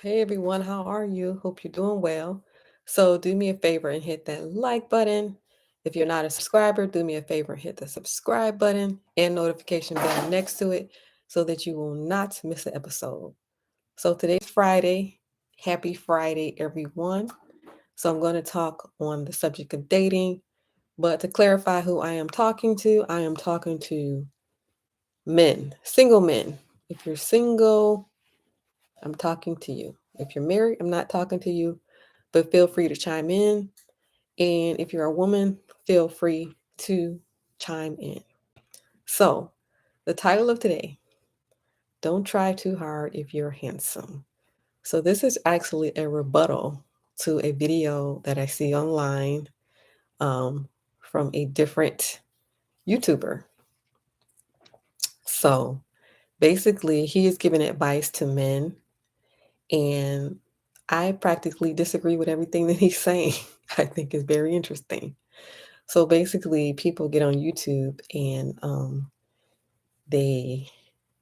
Hey everyone, how are you? Hope you're doing well. So, do me a favor and hit that like button. If you're not a subscriber, do me a favor and hit the subscribe button and notification bell next to it so that you will not miss an episode. So, today's Friday. Happy Friday, everyone. So, I'm going to talk on the subject of dating. But to clarify who I am talking to men, single men. If you're single, I'm talking to you. If you're married, I'm not talking to you, but feel free to chime in. And if you're a woman, feel free to chime in. So, the title of today, Don't Try Too Hard If You're Handsome. So, this is actually a rebuttal to a video that I see online um, from a different YouTuber. So, basically, he is giving advice to men, and I practically disagree with everything that he's saying. I think is very interesting. So basically, people get on YouTube and they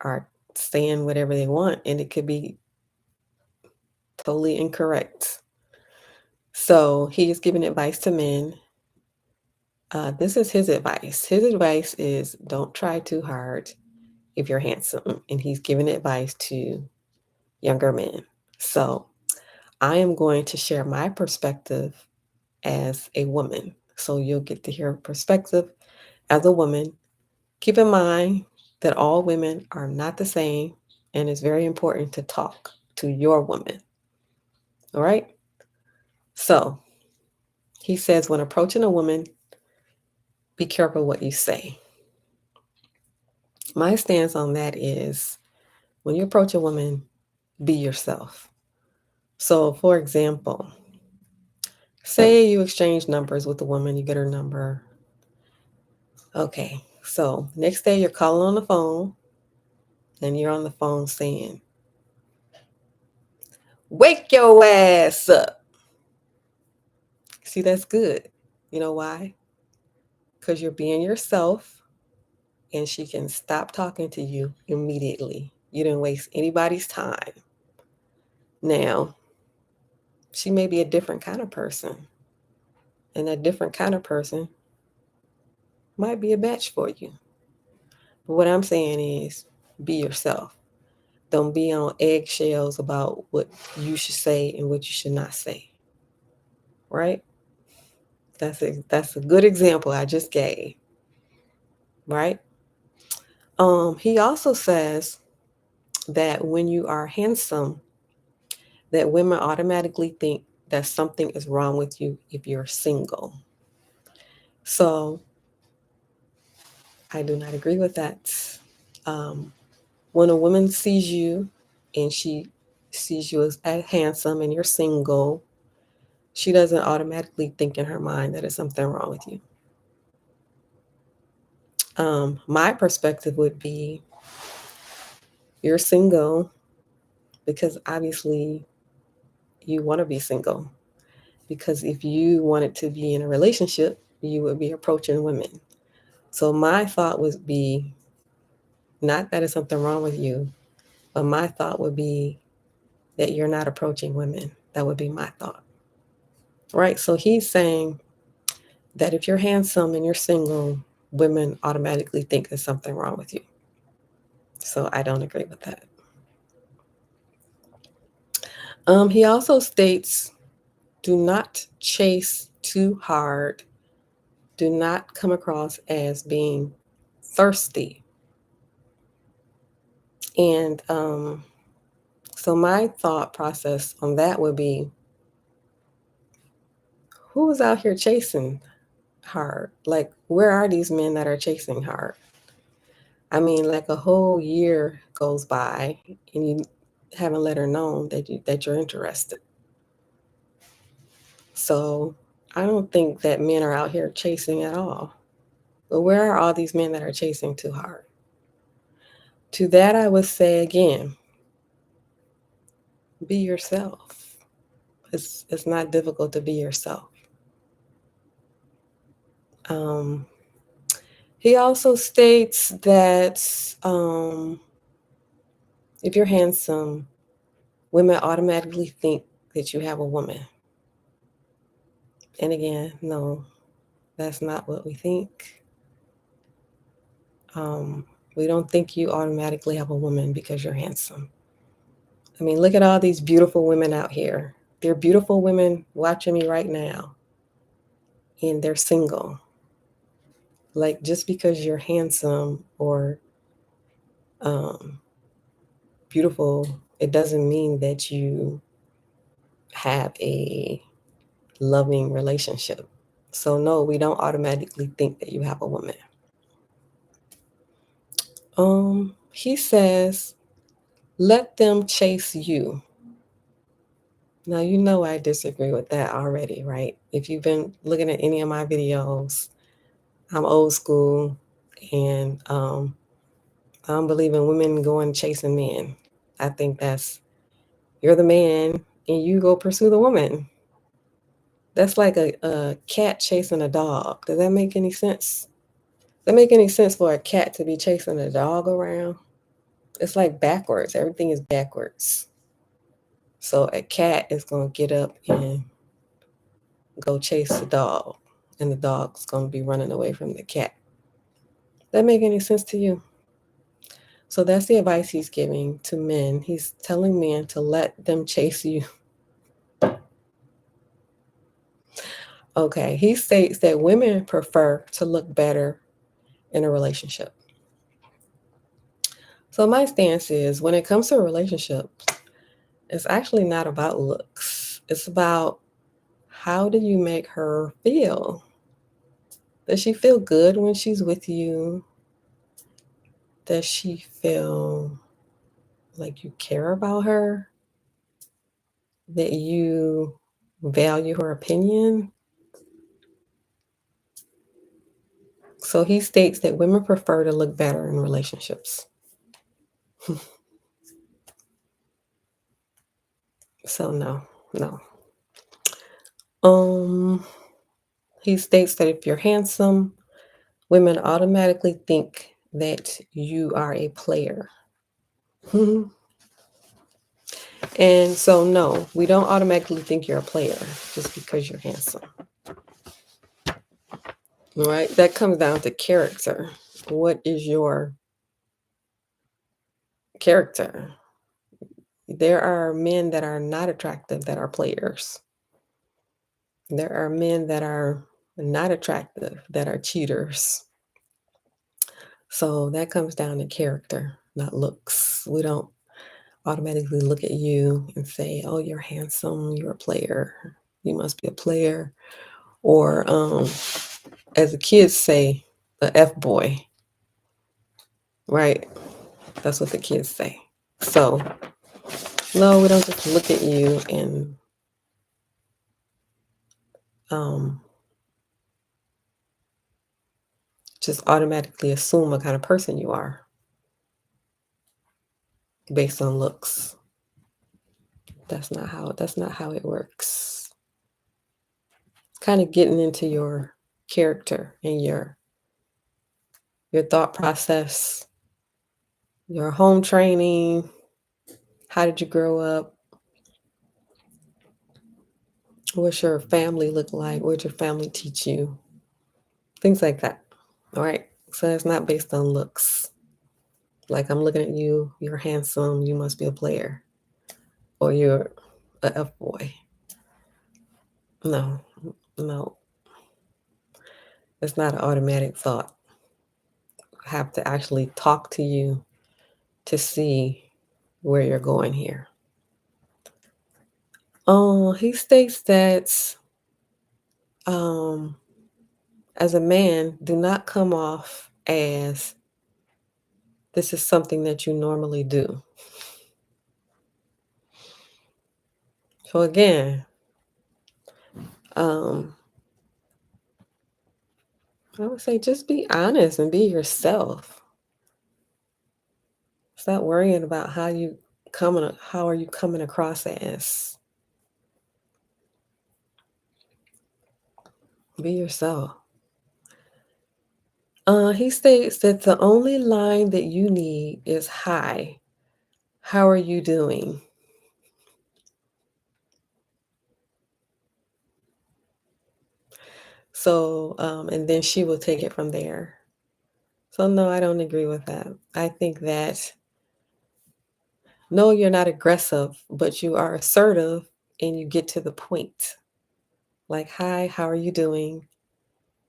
are saying whatever they want, and it could be totally incorrect. So he is giving advice to men. This is his advice. His advice is don't try too hard if you're handsome. And he's giving advice to younger men. So I am going to share my perspective as a woman. So you'll get to hear perspective as a woman. Keep in mind that all women are not the same, and it's very important to talk to your woman. All right? So he says, when approaching a woman, be careful what you say. My stance on that is when you approach a woman, be yourself. So, for example, say you exchange numbers with a woman, you get her number. Okay, so next day you're calling on the phone and you're on the phone saying, wake your ass up. See, that's good. You know why? Because you're being yourself and she can stop talking to you immediately. You didn't waste anybody's time. Now, she may be a different kind of person, and that different kind of person might be a match for you. But what I'm saying is be yourself. Don't be on eggshells about what you should say and what you should not say. Right? That's a good example I just gave. Right? He also says that when you are handsome, that women automatically think that something is wrong with you if you're single. So I do not agree with that. Um, when a woman sees you and she sees you as handsome and you're single, she doesn't automatically think in her mind that there's something wrong with you. My perspective would be you're single because obviously you want to be single. Because if you wanted to be in a relationship, you would be approaching women. So my thought would be not that it's something wrong with you, but my thought would be that you're not approaching women. That would be my thought. Right? So he's saying that if you're handsome and you're single, women automatically think there's something wrong with you. So I don't agree with that. He also states do not chase too hard. Do not come across as being thirsty. And so my thought process on that would be who is out here chasing hard? Like, where are these men that are chasing hard? I mean, like a whole year goes by and you haven't let her know that you're interested. So I don't think that men are out here chasing at all. But where are all these men that are chasing too hard? To that, I would say again, be yourself. It's not difficult to be yourself. Um, he also states that if you're handsome, women automatically think that you have a woman. And again, no, that's not what we think. Um, we don't think you automatically have a woman because you're handsome. I mean, look at all these beautiful women out here. They're beautiful women watching me right now, and they're single. Like, just because you're handsome or um, beautiful, it doesn't mean that you have a loving relationship. So, no, we don't automatically think that you have a woman. He says, let them chase you. Now, you know I disagree with that already, right? If you've been looking at any of my videos, I'm old school and I don't believe in women going chasing men. I think that's you're the man and you go pursue the woman. That's like a cat chasing a dog. Does that make any sense? Does that make any sense for a cat to be chasing a dog around? It's like backwards. Everything is backwards. So a cat is going to get up and go chase the dog, and the dog's going to be running away from the cat. That make any sense to you? So that's the advice he's giving to men. He's telling men to let them chase you. Okay, he states that women prefer to look better in a relationship. So my stance is when it comes to a relationship, it's actually not about looks. It's about how do you make her feel? Does she feel good when she's with you? Does she feel like you care about her? That you value her opinion? So he states that women prefer to look better in relationships. So no, no. Um, he states that if you're handsome, women automatically think that you are a player. And so no, we don't automatically think you're a player just because you're handsome. Right? That comes down to character. What is your character? There are men that are not attractive that are players. There are men that are not attractive that are cheaters. So that comes down to character, not looks. We don't automatically look at you and say, "Oh, you're handsome, you're a player. You must be a player." Or as the kids say, the F boy, right? That's what the kids say. So, no, we don't just look at you and um, just automatically assume what kind of person you are based on looks. That's not how it works. It's kind of getting into your character and your thought process, your home training, how did you grow up? What's your family look like? What did your family teach you? Things like that. All right. So it's not based on looks. Like I'm looking at you, you're handsome, you must be a player. Or you're a F boy. No, no. It's not an automatic thought. I have to actually talk to you to see where you're going here. He states that um as a man, do not come off as this is something that you normally do. So again, um, I would say just be honest and be yourself. Stop worrying about how are you coming across as. Be yourself. He states that the only line that you need is hi. How are you doing? So, and then she will take it from there. So, no, I don't agree with that. I think that no, you're not aggressive, but you are assertive and you get to the point. Like, hi, how are you doing?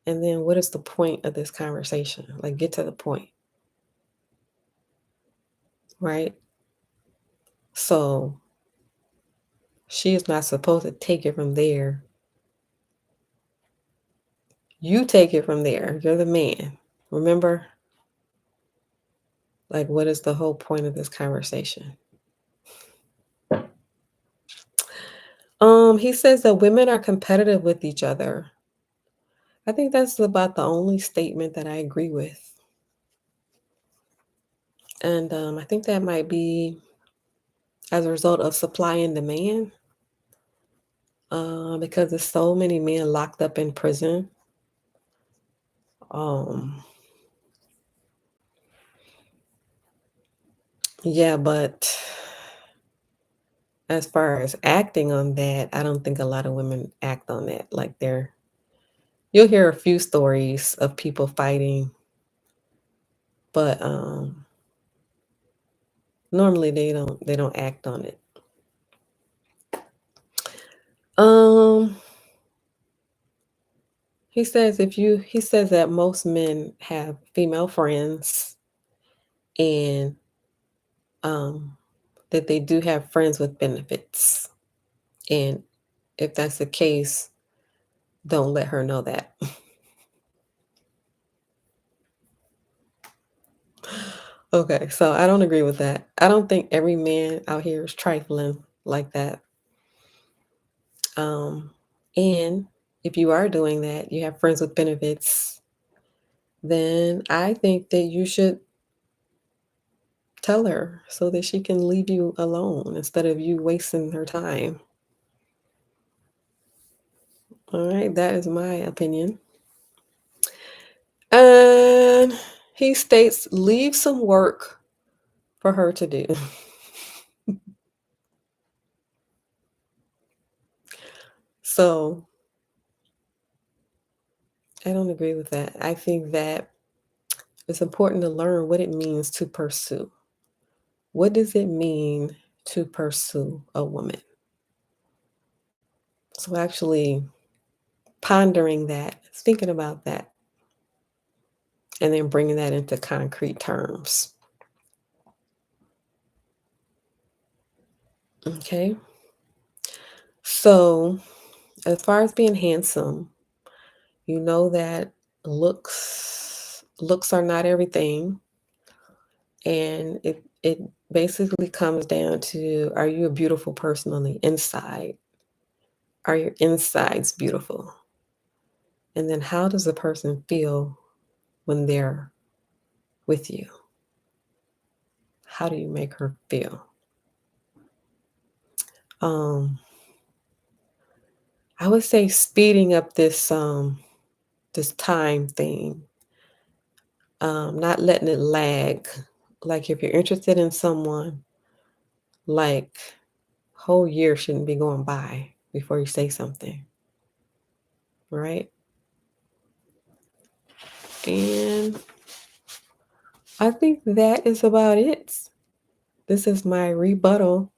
And then what is the point of this conversation? Like, get to the point, right? So, she is not supposed to take it from there. You take it from there. You're the man. Remember? Like, what is the whole point of this conversation? He says that women are competitive with each other. I think that's about the only statement that I agree with. And I think that might be as a result of supply and demand, because there's so many men locked up in prison. Um, yeah, but as far as acting on that, I don't think a lot of women act on that. Like you'll hear a few stories of people fighting, but normally they don't act on it. Um, he says that most men have female friends and um that they do have friends with benefits. And if that's the case, don't let her know that. Okay, so I don't agree with that. I don't think every man out here is trifling like that. Um, and if you are doing that, you have friends with benefits, then I think that you should tell her so that she can leave you alone instead of you wasting her time. All right, that is my opinion. And he states, leave some work for her to do. So I don't agree with that. I think that it's important to learn what it means to pursue. What does it mean to pursue a woman? So actually pondering that, thinking about that, and then bringing that into concrete terms. Okay. So as far as being handsome, you know that looks are not everything. And it basically comes down to, are you a beautiful person on the inside? Are your insides beautiful? And then how does a person feel when they're with you? How do you make her feel? Um, I would say speeding up this time thing, not letting it lag. Like if you're interested in someone, like whole year shouldn't be going by before you say something, right? And I think that is about it. This is my rebuttal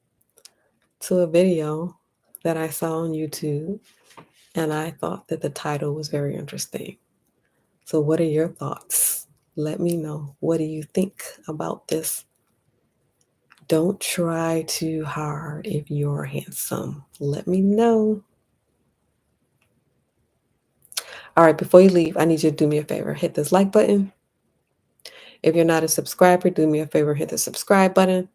to a video that I saw on YouTube, and I thought that the title was very interesting. So, what are your thoughts? Let me know. What do you think about this? Don't try too hard if you're handsome. Let me know. All right, before you leave, I need you to do me a favor. Hit this like button. If you're not a subscriber, do me a favor, hit the subscribe button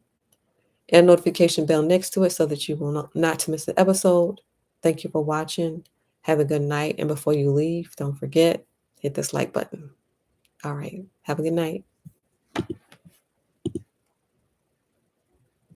and notification bell next to it so that you will not to miss the episode. Thank you for watching. Have a good night. And before you leave, don't forget, hit this like button. All right. Have a good night.